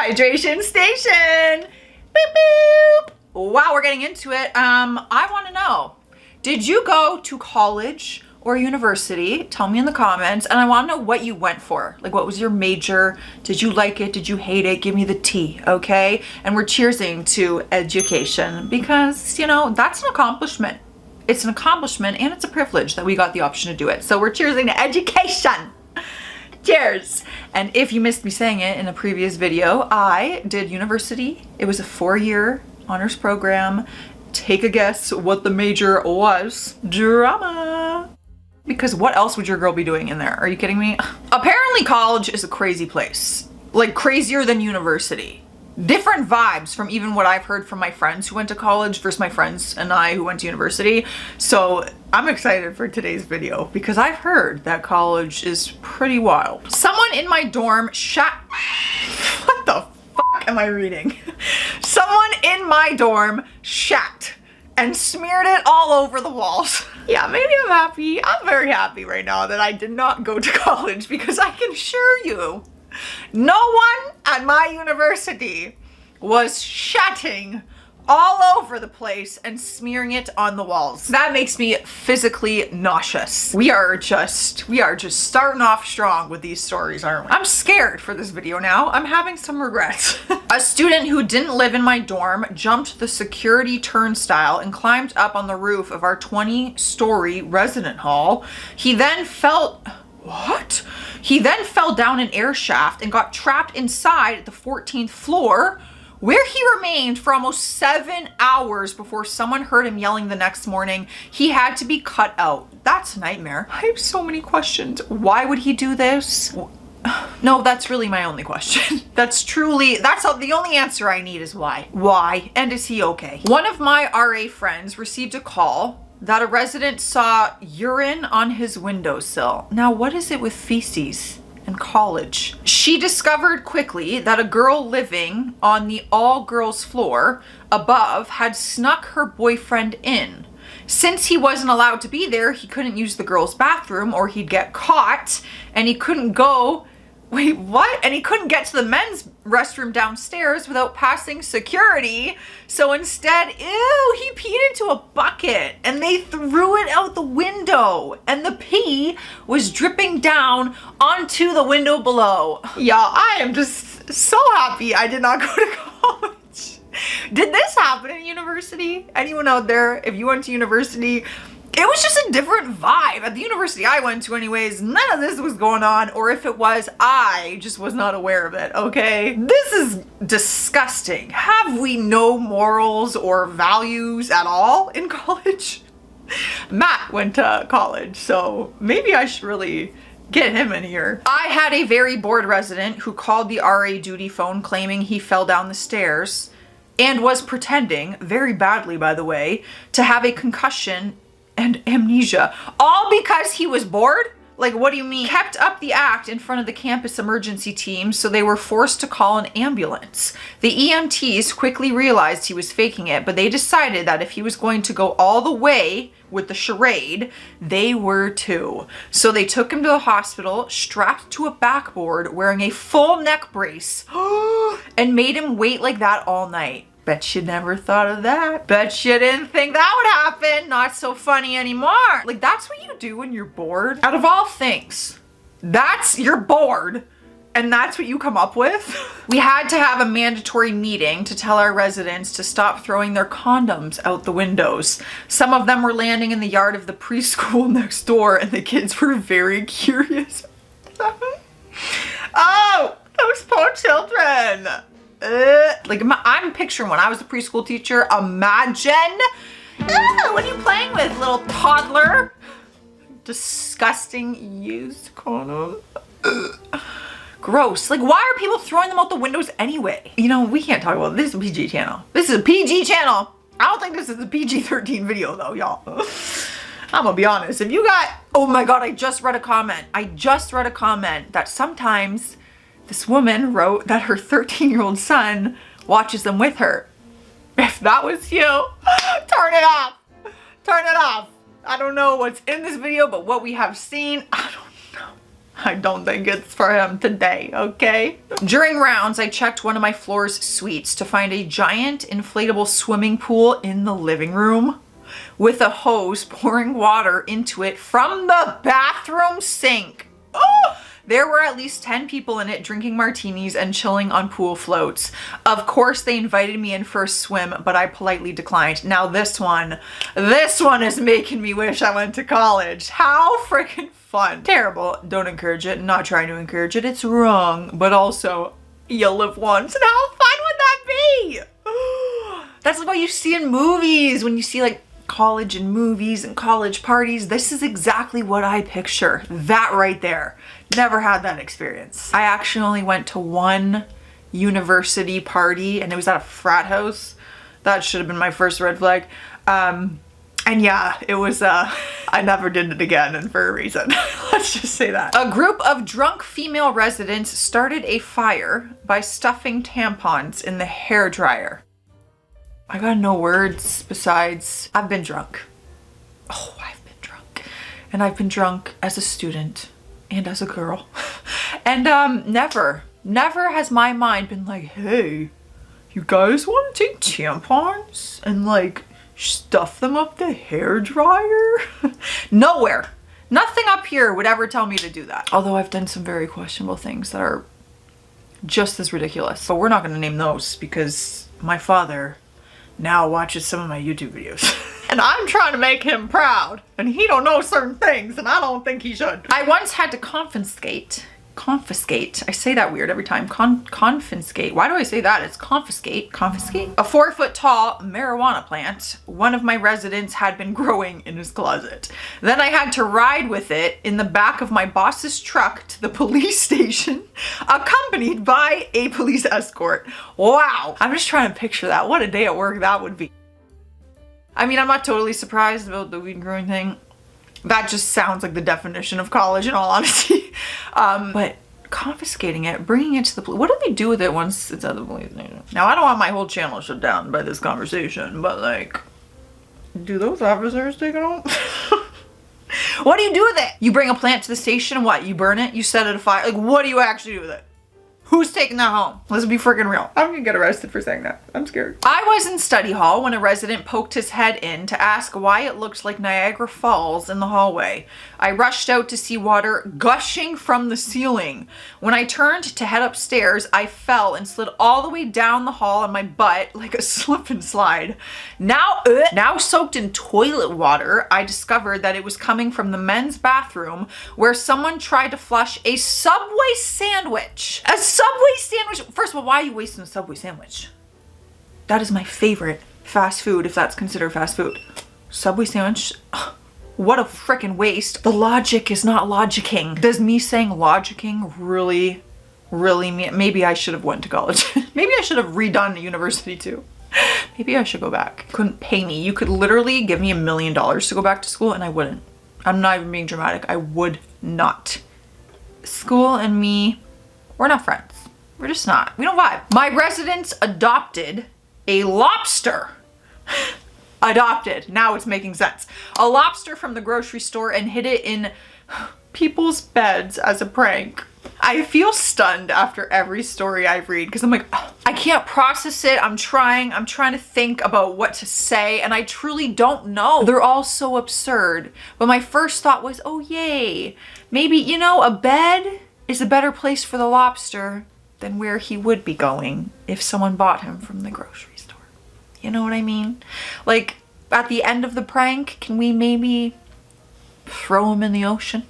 Hydration station. Boop, boop. Wow, we're getting into it. I want to know, did you go to college or university? Tell me in the comments. And I want to know what you went for. Like, what was your major? Did you like it? Did you hate it? Give me the tea, okay? And we're cheersing to education because, you know, that's an accomplishment. It's an accomplishment and it's a privilege that we got the option to do it. So we're cheersing to education. Cheers. And if you missed me saying it in a previous video, I did university. It was a 4-year honors program. Take a guess what the major was. Drama. Because what else would your girl be doing in there? Are you kidding me? Apparently college is a crazy place. Like crazier than university. Different vibes from even what I've heard from my friends who went to college versus my friends and I who went to university. So I'm excited for today's video because I've heard that college is pretty wild. Someone in my dorm what the fuck am I reading? Someone in my dorm shat and smeared it all over the walls. Yeah, maybe I'm happy. I'm very happy right now that I did not go to college because I can assure you, no one at my university was shatting all over the place and smearing it on the walls. That makes me physically nauseous. We are just starting off strong with these stories, aren't we? I'm scared for this video now. I'm having some regrets. A student who didn't live in my dorm jumped the security turnstile and climbed up on the roof of our 20-story resident hall. He then fell down an air shaft and got trapped inside the 14th floor, where he remained for almost 7 hours before someone heard him yelling the next morning. He had to be cut out. That's a nightmare. I have so many questions. Why would he do this? No, that's really my only question. The only answer I need is why. Why? And is he okay? One of my RA friends received a call that a resident saw urine on his windowsill. Now, what is it with feces in college? She discovered quickly that a girl living on the all-girls floor above had snuck her boyfriend in. Since he wasn't allowed to be there, he couldn't use the girls' bathroom or he'd get caught, and he couldn't go. Wait, what? And he couldn't get to the men's restroom downstairs without passing security. So instead, ew, he peed into a bucket and they threw it out the window and the pee was dripping down onto the window below. Y'all, I am just so happy I did not go to college. Did this happen in university? Anyone out there, if you went to university, it was just a different vibe. At the university I went to anyways, none of this was going on, or if it was, I just was not aware of it, okay? This is disgusting. Have we no morals or values at all in college? Matt went to college, so maybe I should really get him in here. I had a very bored resident who called the RA duty phone claiming he fell down the stairs and was pretending, very badly by the way, to have a concussion and amnesia, all because he was bored? Like, what do you mean? Kept up the act in front of the campus emergency team, so they were forced to call an ambulance. The EMTs quickly realized he was faking it, but they decided that if he was going to go all the way with the charade, they were too. So they took him to the hospital, strapped to a backboard, wearing a full neck brace, and made him wait like that all night. Bet you never thought of that. Bet you didn't think that would happen. Not so funny anymore. Like, that's what you do when you're bored. Out of all things, you're bored and that's what you come up with? We had to have a mandatory meeting to tell our residents to stop throwing their condoms out the windows. Some of them were landing in the yard of the preschool next door and the kids were very curious. Oh, those poor children. Like, I'm picturing when I was a preschool teacher, imagine, what are you playing with, little toddler? Disgusting used condom. Gross. Like, why are people throwing them out the windows anyway? You know, we can't talk about this. This is a PG channel. This is a PG channel. I don't think this is a PG-13 video though, y'all. I'm gonna be honest. If you got, oh my God, I just read a comment that sometimes this woman wrote that her 13-year-old son watches them with her. If that was you, turn it off. Turn it off. I don't know what's in this video, but what we have seen, I don't know. I don't think it's for him today, okay? During rounds, I checked one of my floor's suites to find a giant inflatable swimming pool in the living room with a hose pouring water into it from the bathroom sink. Oh! There were at least 10 people in it drinking martinis and chilling on pool floats. Of course, they invited me in for a swim, but I politely declined. Now this one is making me wish I went to college. How freaking fun. Terrible. Don't encourage it. Not trying to encourage it. It's wrong. But also, you live once. And how fun would that be? That's like what you see in movies when you see like college and movies and college parties. This is exactly what I picture. That right there. Never had that experience. I actually only went to one university party and it was at a frat house. That should have been my first red flag. And yeah, it was, I never did it again, and for a reason. Let's just say that. A group of drunk female residents started a fire by stuffing tampons in the hairdryer. I got no words besides, I've been drunk. Oh, I've been drunk. And I've been drunk as a student and as a girl. And never has my mind been like, hey, you guys want to take tampons and like stuff them up the hairdryer? Nowhere. Nothing up here would ever tell me to do that. Although I've done some very questionable things that are just as ridiculous. But we're not gonna name those because my father now watches some of my YouTube videos. And I'm trying to make him proud. And he don't know certain things and I don't think he should. I once had to confiscate. I say that weird every time. Confiscate. Why do I say that? It's confiscate. Confiscate? A 4-foot tall marijuana plant one of my residents had been growing in his closet. Then I had to ride with it in the back of my boss's truck to the police station, accompanied by a police escort. Wow. I'm just trying to picture that. What a day at work that would be. I mean, I'm not totally surprised about the weed growing thing. That just sounds like the definition of college in all honesty. But confiscating it, bringing it to the police. What do they do with it once it's at the police station? Now, I don't want my whole channel shut down by this conversation, but like, do those officers take it home? What do you do with it? You bring a plant to the station, what? You burn it? You set it afire? Like, what do you actually do with it? Who's taking that home? Let's be freaking real. I'm gonna get arrested for saying that. I'm scared. I was in study hall when a resident poked his head in to ask why it looked like Niagara Falls in the hallway. I rushed out to see water gushing from the ceiling. When I turned to head upstairs, I fell and slid all the way down the hall on my butt like a slip and slide. Now soaked in toilet water, I discovered that it was coming from the men's bathroom where someone tried to flush a Subway sandwich. A Subway sandwich. First of all, why are you wasting a Subway sandwich? That is my favorite fast food, if that's considered fast food. Subway sandwich. What a freaking waste. The logic is not logicking. Does me saying logicking really mean? Maybe I should have went to college. Maybe I should have redone university too. Maybe I should go back. Couldn't pay me. You could literally give me $1 million to go back to school and I wouldn't. I'm not even being dramatic. I would not. School and me, we're not friends. We're just not. We don't vibe. My residents adopted a lobster. Adopted. Now it's making sense. A lobster from the grocery store and hid it in people's beds as a prank. I feel stunned after every story I read because I'm like, I can't process it. I'm trying to think about what to say and I truly don't know. They're all so absurd. But my first thought was, oh yay. Maybe, you know, a bed is a better place for the lobster than where he would be going if someone bought him from the grocery store. You know what I mean? Like, at the end of the prank, can we maybe throw him in the ocean?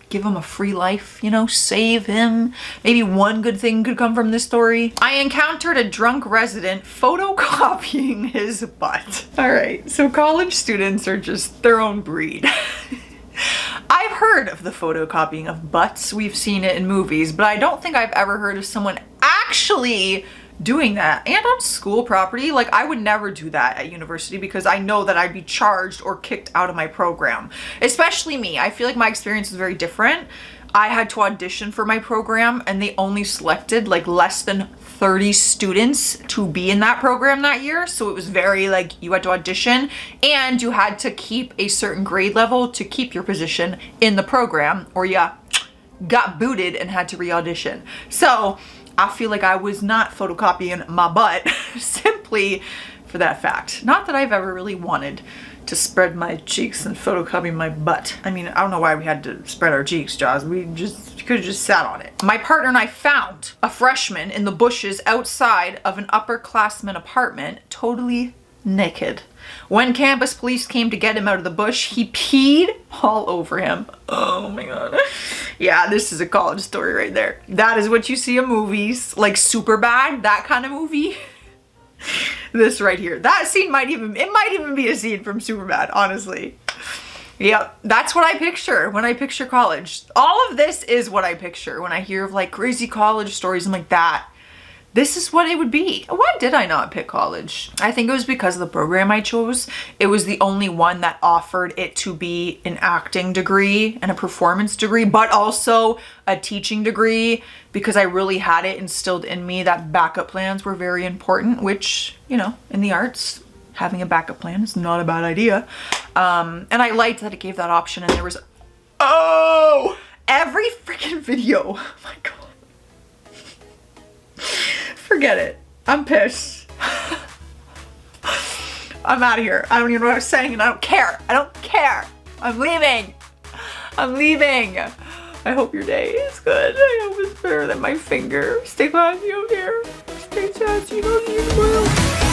Give him a free life, you know, save him. Maybe one good thing could come from this story. I encountered a drunk resident photocopying his butt. All right, so college students are just their own breed. I've heard of the photocopying of butts. We've seen it in movies, but I don't think I've ever heard of someone actually doing that and on school property. Like, I would never do that at university because I know that I'd be charged or kicked out of my program. Especially me. I feel like my experience is very different. I had to audition for my program and they only selected like less than 30 students to be in that program that year. So it was very like, you had to audition and you had to keep a certain grade level to keep your position in the program, or yeah, got booted and had to re-audition. So I feel like I was not photocopying my butt simply for that fact. Not that I've ever really wanted to spread my cheeks and photocopy my butt. I mean, I don't know why we had to spread our cheeks, Joce. We could have just sat on it. My partner and I found a freshman in the bushes outside of an upperclassman apartment, totally naked. When campus police came to get him out of the bush, he peed all over him. Oh my God. Yeah, this is a college story right there. That is what you see in movies, like Superbad, that kind of movie. This right here. That scene might even be a scene from Superbad, honestly. Yep, that's what I picture when I picture college. All of this is what I picture when I hear of like crazy college stories and like that. This is what it would be. Why did I not pick college? I think it was because of the program I chose. It was the only one that offered it to be an acting degree and a performance degree, but also a teaching degree, because I really had it instilled in me that backup plans were very important, which, you know, in the arts, having a backup plan is not a bad idea. And I liked that it gave that option, and there was, oh, every freaking video. Oh my God. Forget it. I'm pissed. I'm out of here. I don't even know what I was saying, and I don't care. I don't care. I'm leaving. I'm leaving. I hope your day is good. I hope it's better than my finger. Stay classy out here. Stay sassy. Love you.